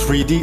3D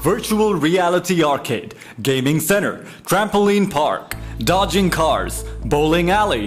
virtual reality arcade, gaming center, trampoline park, dodging cars, bowling alley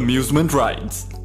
amusement rides।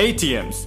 ATMs,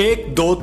1, 2,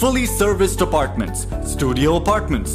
fully serviced apartments, studio apartments,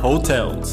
hotels,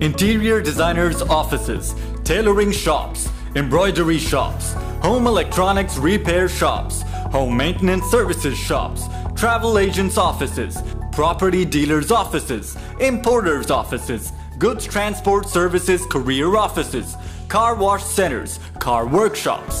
interior designers offices, tailoring shops, embroidery shops, home electronics repair shops, home maintenance services shops, travel agents offices, property dealers offices, importers offices, goods transport services, career offices, car wash centers, car workshops।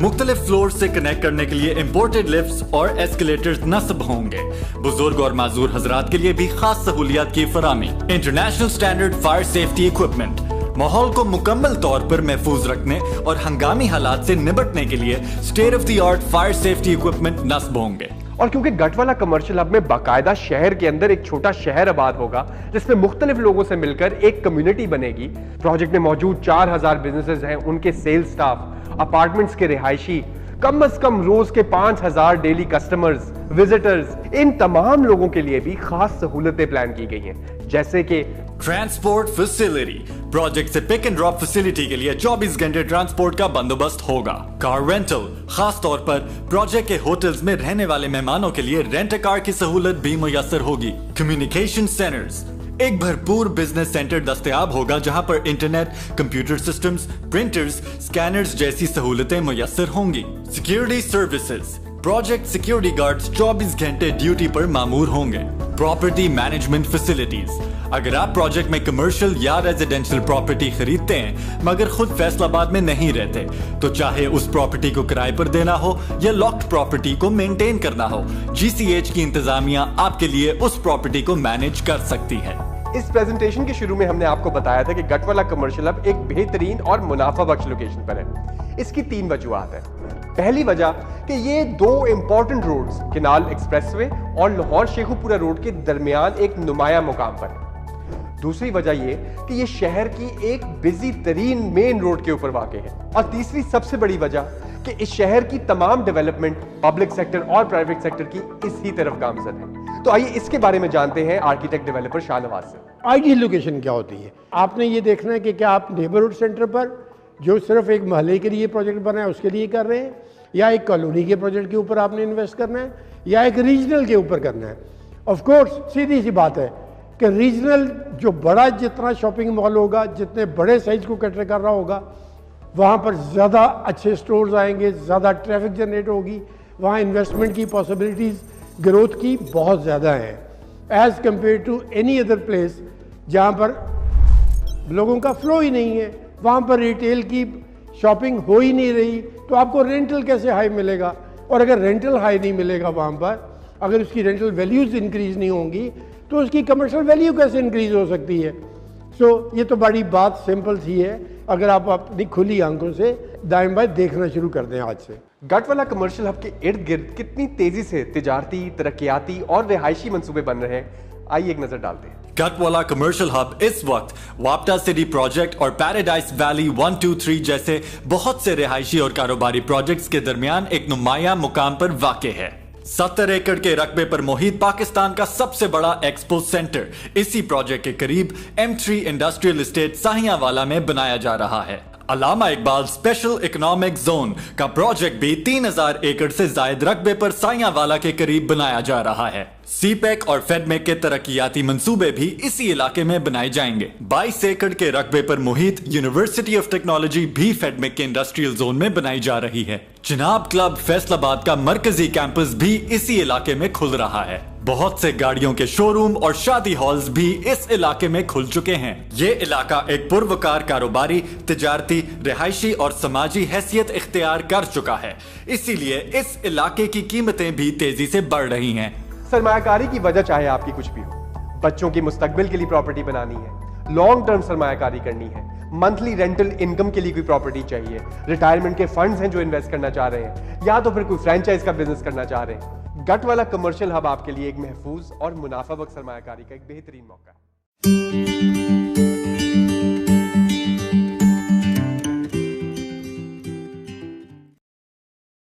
مختلف floor سے connect کرنے کے لیے imported lifts اور ایسکیلیٹرز نصب ہوں گے. بزرگ اور معذور حضرات کے لیے بھی خاص سہولیات کی فراہمی. International standard fire safety equipment ماحول کو مکمل طور پر محفوظ رکھنے اور ہنگامی حالات سے نمٹنے کے لیے state of the art fire safety equipment نصب ہوں گے. اور کیونکہ گٹ والا کمرشل ہب میں باقاعدہ شہر کے اندر ایک چھوٹا شہر آباد ہوگا جس میں مختلف لوگوں سے مل کر ایک کمیونٹی بنے گی. پروجیکٹ میں موجود 4000 بزنسز ہیں, ان کے سیلز سٹاف, اپارٹمنٹس کے رہائشی, کم از کم روز کے 5000 ڈیلی کسٹمرز, وزٹرز, ان تمام لوگوں کے لیے بھی خاص سہولتیں پلان کی گئی ہیں, جیسے کہ ٹرانسپورٹ فیسلٹی. پروجیکٹ سے پک اینڈ ڈراپ فیسلٹی کے لیے 24 گھنٹے ٹرانسپورٹ کا بندوبست ہوگا. کار رینٹل, خاص طور پر پروجیکٹ کے ہوٹلز میں رہنے والے مہمانوں کے لیے رینٹ کار کی سہولت بھی میسر ہوگی. کمیونیکیشن سینٹرز, ایک بھرپور بزنس سینٹر دستیاب ہوگا جہاں پر internet, computer systems, printers, scanners جیسی سہولتیں میسر ہوں گی. Security services, project security guards 24 گھنٹے ڈیوٹی پر مامور ہوں گے. پراپرٹی مینجمنٹ فیسلٹیز, اگر آپ پروجیکٹ میں کمرشل یا ریزیڈینشل پراپرٹی خریدتے ہیں مگر خود فیصل آباد میں نہیں رہتے تو چاہے اس پراپرٹی کو کرائے پر دینا ہو یا لاکڈ پراپرٹی کو مینٹین کرنا ہو, جی سی ایچ کی انتظامیہ آپ کے لیے اس پراپرٹی کو مینج کر سکتی ہے. اس پریزنٹیشن کے شروع میں ہم نے آپ کو بتایا تھا کہ گٹ والا کمرشل ہب ایک بہترین اور منافع بخش لوکیشن پر ہے. اس کی 3 وجوہات ہیں. پہلی وجہ کہ یہ 2 important roads Kunal express way اور لاہور شیخو پورہ روڈ کے درمیان ایک نمایاں مقام پر ہے. دوسری وجہ یہ کہ یہ شہر کی ایک بزی ترین مین روڈ کے اوپر واقع ہے. اور تیسری سب سے بڑی وجہ کہ اس شہر کی تمام ڈیولپمنٹ پبلک سیکٹر اور پرائیویٹ سیکٹر کی اسی طرف گامزن ہے. تو آئیے اس کے بارے میں جانتے ہیں آرکیٹیکٹ ڈیولپر شاہ نواز سے. آئیڈیل لوکیشن کیا ہوتی ہے؟ آپ نے یہ دیکھنا ہے کہ کیا آپ نیبرہڈ سینٹر پر جو صرف ایک محلے کے لیے پروجیکٹ بنا ہے اس کے لیے کر رہے ہیں, یا ایک کالونی کے پروجیکٹ کے اوپر آپ نے انویسٹ کرنا ہے, یا ایک ریجنل کے اوپر کرنا ہے. آف کورس سیدھی سی بات ہے کہ ریجنل جو بڑا جتنا شاپنگ مال ہوگا, جتنے بڑے سائز کو کیٹر کر رہا ہوگا, وہاں پر زیادہ اچھے سٹورز آئیں گے, زیادہ ٹریفک جنریٹ ہوگی, وہاں انویسٹمنٹ کی پاسبلٹیز گروتھ کی بہت زیادہ ہیں as compare to any other place جہاں پر لوگوں کا فلو ہی نہیں ہے, وہاں پر ریٹیل کی شاپنگ ہو ہی نہیں رہی, تو آپ کو رینٹل کیسے ہائی ملے گا؟ اور اگر رینٹل ہائی نہیں ملے گا وہاں پر, اگر اس کی رینٹل ویلیوز انکریز نہیں ہوں گی تو اس کی کمرشل ویلیو کیسے انکریز ہو سکتی ہے؟ سو یہ تو بڑی بات سمپل سی ہے اگر آپ اپنی کھلی آنکھوں سے دائیں بائیں دیکھنا شروع کر دیں آج سے. گٹ والا کمرشل ہب کے ارد گرد کتنی تیزی سے تجارتی, ترقیاتی اور رہائشی منصوبے بن رہے ہیں, آئیے ایک نظر ڈالتے ہیں. گٹ والا کمرشل ہب اس وقت واپٹا سٹی پروجیکٹ اور پیراڈائز ویلی 1, 2, 3 جیسے بہت سے رہائشی اور کاروباری پروجیکٹس کے درمیان ایک نمایاں مقام پر واقع ہے. 70 ایکڑ کے رقبے پر محیط پاکستان کا سب سے بڑا ایکسپو سینٹر اسی پروجیکٹ کے قریب M3 انڈسٹریل اسٹیٹ ساہیاں والا میں بنایا جا رہا ہے. علامہ اقبال اسپیشل اکنامک زون کا پروجیکٹ بھی 3000 ایکڑ سے زائد رقبے پر سائیاں والا کے قریب بنایا جا رہا ہے. سی پیک اور فیڈ میک کے ترقیاتی منصوبے بھی اسی علاقے میں بنائے جائیں گے. 22 ایکڑ کے رقبے پر محیط یونیورسٹی آف ٹیکنالوجی بھی فیڈ میک کے انڈسٹریل زون میں بنائی جا رہی ہے. جناب کلب فیصل آباد کا مرکزی کیمپس بھی اسی علاقے میں کھل رہا ہے. بہت سے گاڑیوں کے شو روم اور شادی ہالز بھی اس علاقے میں کھل چکے ہیں. یہ علاقہ ایک پروکار کاروباری, تجارتی, رہائشی اور سماجی حیثیت اختیار کر چکا ہے. اسی لیے اس علاقے کی قیمتیں بھی تیزی سے بڑھ رہی ہیں. سرمایہ کاری کی وجہ چاہے آپ کی کچھ بھی ہو, بچوں کی مستقبل کے لیے پراپرٹی بنانی ہے, لانگ ٹرم سرمایہ کاری کرنی ہے, منتھلی رینٹل انکم کے لیے کوئی پراپرٹی چاہیے, ریٹائرمنٹ کے فنڈز ہیں جو انویسٹ کرنا چاہ رہے ہیں, یا تو پھر کوئی فرینچائز کا بزنس کرنا چاہ رہے ہیں, گٹ والا کمرشل ہب آپ کے لیے ایک محفوظ اور منافع بخش سرمایہ کاری کا ایک بہترین موقع ہے.